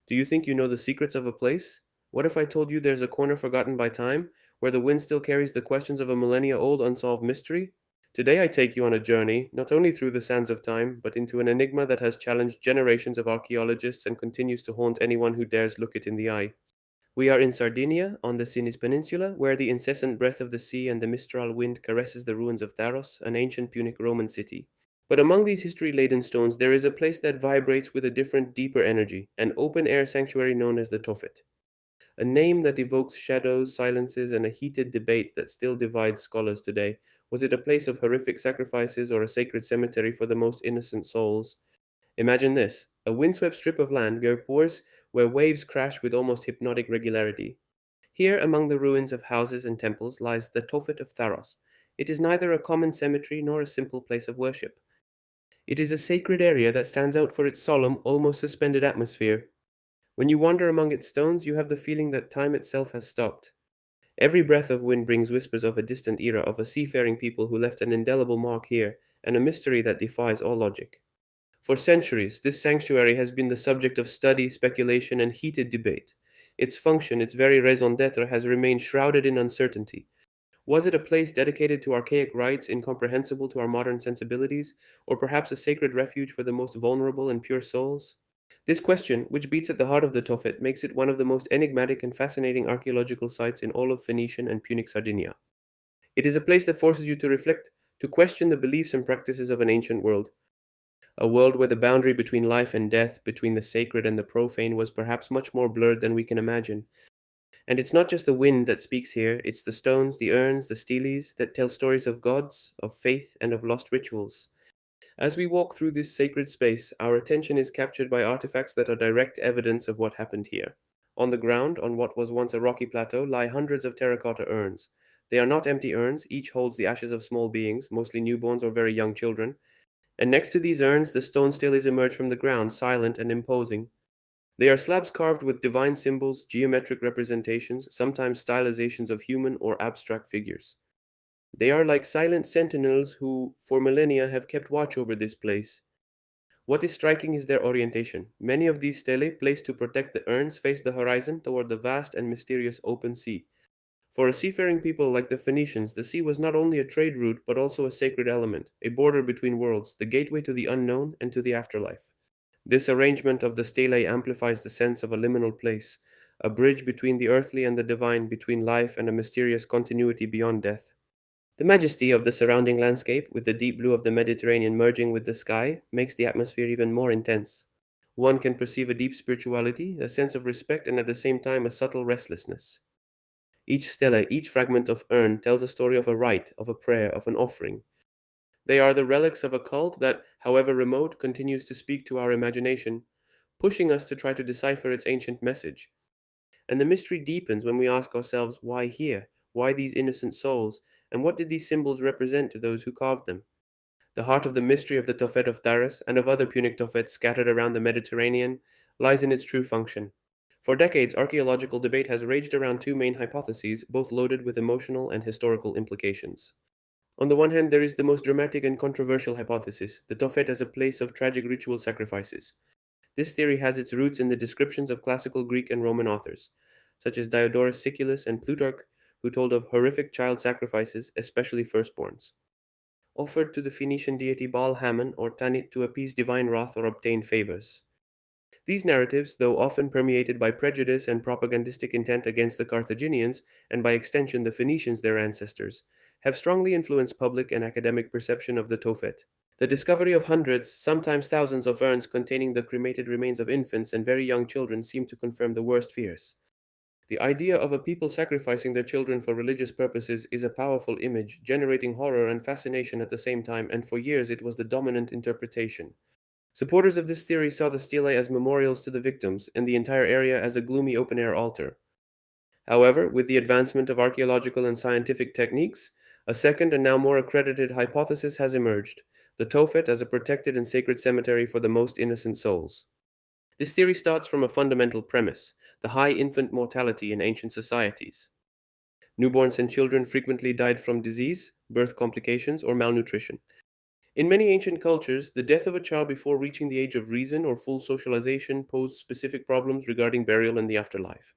Do you think you know the secrets of a place? What if I told you there's a corner forgotten by time, where the wind still carries the questions of a millennia-old unsolved mystery? Today I take you on a journey, not only through the sands of time, but into an enigma that has challenged generations of archaeologists and continues to haunt anyone who dares look it in the eye. We are in Sardinia, on the Sinis Peninsula, where the incessant breath of the sea and the Mistral wind caresses the ruins of Tharos, an ancient Punic Roman city. But among these history-laden stones, there is a place that vibrates with a different, deeper energy, an open-air sanctuary known as the Tophet. A name that evokes shadows, silences, and a heated debate that still divides scholars today. Was it a place of horrific sacrifices or a sacred cemetery for the most innocent souls? Imagine this: a windswept strip of land where waves crash with almost hypnotic regularity. Here, among the ruins of houses and temples, lies the Tophet of Tharos. It is neither a common cemetery nor a simple place of worship. It is a sacred area that stands out for its solemn, almost suspended atmosphere. When you wander among its stones, you have the feeling that time itself has stopped. Every breath of wind brings whispers of a distant era, of a seafaring people who left an indelible mark here, and a mystery that defies all logic. For centuries, this sanctuary has been the subject of study, speculation, and heated debate. Its function, its very raison d'etre, has remained shrouded in uncertainty. Was it a place dedicated to archaic rites incomprehensible to our modern sensibilities, or perhaps a sacred refuge for the most vulnerable and pure souls? This question, which beats at the heart of the Tophet, makes it one of the most enigmatic and fascinating archaeological sites in all of Phoenician and Punic Sardinia. It is a place that forces you to reflect, to question the beliefs and practices of an ancient world, a world where the boundary between life and death, between the sacred and the profane, was perhaps much more blurred than we can imagine. And it's not just the wind that speaks here, it's the stones, the urns, the steles that tell stories of gods, of faith, and of lost rituals. As we walk through this sacred space, our attention is captured by artifacts that are direct evidence of what happened here. On the ground, on what was once a rocky plateau, lie hundreds of terracotta urns. They are not empty urns, each holds the ashes of small beings, mostly newborns or very young children. And next to these urns, the stone stelaes emerge from the ground, silent and imposing. They are slabs carved with divine symbols, geometric representations, sometimes stylizations of human or abstract figures. They are like silent sentinels who, for millennia, have kept watch over this place. What is striking is their orientation. Many of these stelae, placed to protect the urns, face the horizon toward the vast and mysterious open sea. For a seafaring people like the Phoenicians, the sea was not only a trade route but also a sacred element, a border between worlds, the gateway to the unknown and to the afterlife. This arrangement of the stelae amplifies the sense of a liminal place, a bridge between the earthly and the divine, between life and a mysterious continuity beyond death. The majesty of the surrounding landscape, with the deep blue of the Mediterranean merging with the sky, makes the atmosphere even more intense. One can perceive a deep spirituality, a sense of respect, and at the same time a subtle restlessness. Each stela, each fragment of urn, tells a story of a rite, of a prayer, of an offering. They are the relics of a cult that, however remote, continues to speak to our imagination, pushing us to try to decipher its ancient message. And the mystery deepens when we ask ourselves, why here? Why these innocent souls? And what did these symbols represent to those who carved them? The heart of the mystery of the Tophet of Tharis and of other Punic Tophets scattered around the Mediterranean lies in its true function. For decades, archaeological debate has raged around two main hypotheses, both loaded with emotional and historical implications. On the one hand, there is the most dramatic and controversial hypothesis, the Tophet as a place of tragic ritual sacrifices. This theory has its roots in the descriptions of classical Greek and Roman authors, such as Diodorus Siculus and Plutarch, who told of horrific child sacrifices, especially firstborns, offered to the Phoenician deity Baal Hammon or Tanit to appease divine wrath or obtain favors. These narratives, though often permeated by prejudice and propagandistic intent against the Carthaginians, and by extension the Phoenicians, their ancestors, have strongly influenced public and academic perception of the Tophet. The discovery of hundreds, sometimes thousands of urns containing the cremated remains of infants and very young children seem to confirm the worst fears. The idea of a people sacrificing their children for religious purposes is a powerful image, generating horror and fascination at the same time, and for years it was the dominant interpretation. Supporters of this theory saw the stelae as memorials to the victims, and the entire area as a gloomy open-air altar. However, with the advancement of archaeological and scientific techniques, a second and now more accredited hypothesis has emerged, the Tophet as a protected and sacred cemetery for the most innocent souls. This theory starts from a fundamental premise, the high infant mortality in ancient societies. Newborns and children frequently died from disease, birth complications, or malnutrition. In many ancient cultures, the death of a child before reaching the age of reason or full socialization posed specific problems regarding burial in the afterlife.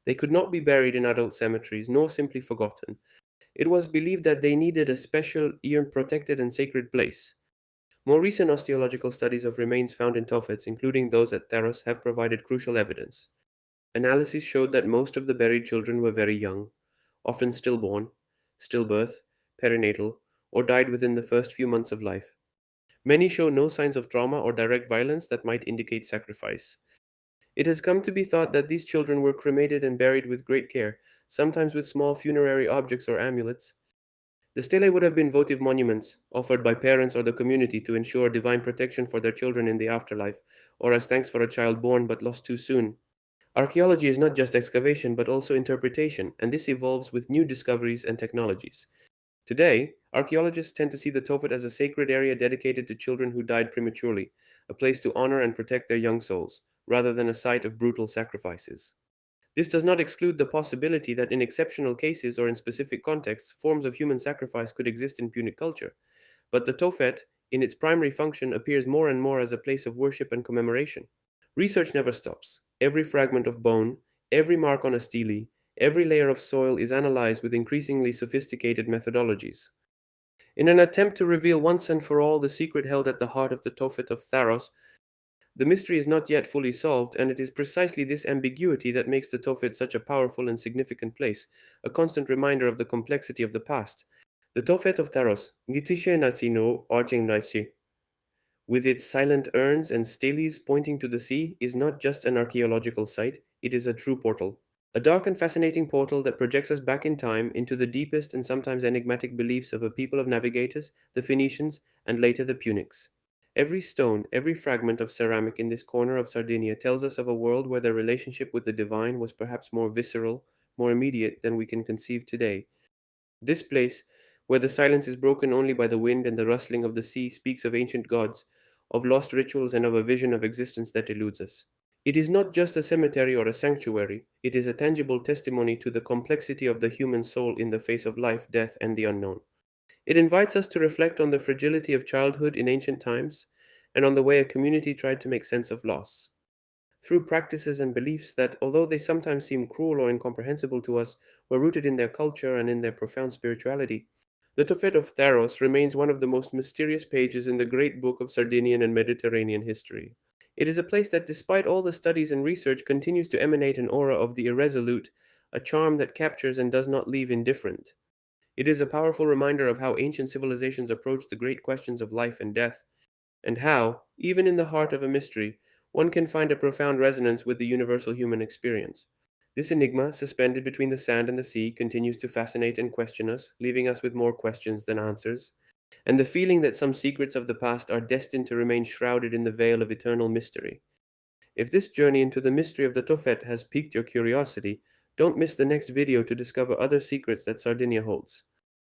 They could not be buried in adult cemeteries, nor simply forgotten. It was believed that they needed a special, even protected and sacred place. More recent osteological studies of remains found in Tophets, including those at Tharos, have provided crucial evidence. Analyses showed that most of the buried children were very young, often stillborn, stillbirth, perinatal, or died within the first few months of life. Many show no signs of trauma or direct violence that might indicate sacrifice. It has come to be thought that these children were cremated and buried with great care, sometimes with small funerary objects or amulets. The stelae would have been votive monuments, offered by parents or the community to ensure divine protection for their children in the afterlife, or as thanks for a child born but lost too soon. Archaeology is not just excavation but also interpretation, and this evolves with new discoveries and technologies. Today, archaeologists tend to see the Tophet as a sacred area dedicated to children who died prematurely, a place to honor and protect their young souls, rather than a site of brutal sacrifices. This does not exclude the possibility that in exceptional cases or in specific contexts, forms of human sacrifice could exist in Punic culture, but the Tophet, in its primary function, appears more and more as a place of worship and commemoration. Research never stops. Every fragment of bone, every mark on a stele, every layer of soil is analyzed with increasingly sophisticated methodologies. In an attempt to reveal once and for all the secret held at the heart of the Tophet of Tharos, the mystery is not yet fully solved, and it is precisely this ambiguity that makes the Tophet such a powerful and significant place, a constant reminder of the complexity of the past. The Tophet of Tharos, Gitishe Nasino Arching Naisi, with its silent urns and steles pointing to the sea, is not just an archaeological site, it is a true portal. A dark and fascinating portal that projects us back in time into the deepest and sometimes enigmatic beliefs of a people of navigators, the Phoenicians, and later the Punics. Every stone, every fragment of ceramic in this corner of Sardinia tells us of a world where their relationship with the divine was perhaps more visceral, more immediate than we can conceive today. This place, where the silence is broken only by the wind and the rustling of the sea, speaks of ancient gods, of lost rituals, and of a vision of existence that eludes us. It is not just a cemetery or a sanctuary, it is a tangible testimony to the complexity of the human soul in the face of life, death, and the unknown. It invites us to reflect on the fragility of childhood in ancient times and on the way a community tried to make sense of loss. Through practices and beliefs that, although they sometimes seem cruel or incomprehensible to us, were rooted in their culture and in their profound spirituality. The Tophet of Tharos remains one of the most mysterious pages in the great book of Sardinian and Mediterranean history. It is a place that, despite all the studies and research, continues to emanate an aura of the irresolute, a charm that captures and does not leave indifferent. It is a powerful reminder of how ancient civilizations approached the great questions of life and death, and how, even in the heart of a mystery, one can find a profound resonance with the universal human experience. This enigma, suspended between the sand and the sea, continues to fascinate and question us, leaving us with more questions than answers, and the feeling that some secrets of the past are destined to remain shrouded in the veil of eternal mystery. If this journey into the mystery of the Tophet has piqued your curiosity, don't miss the next video to discover other secrets that Sardinia holds.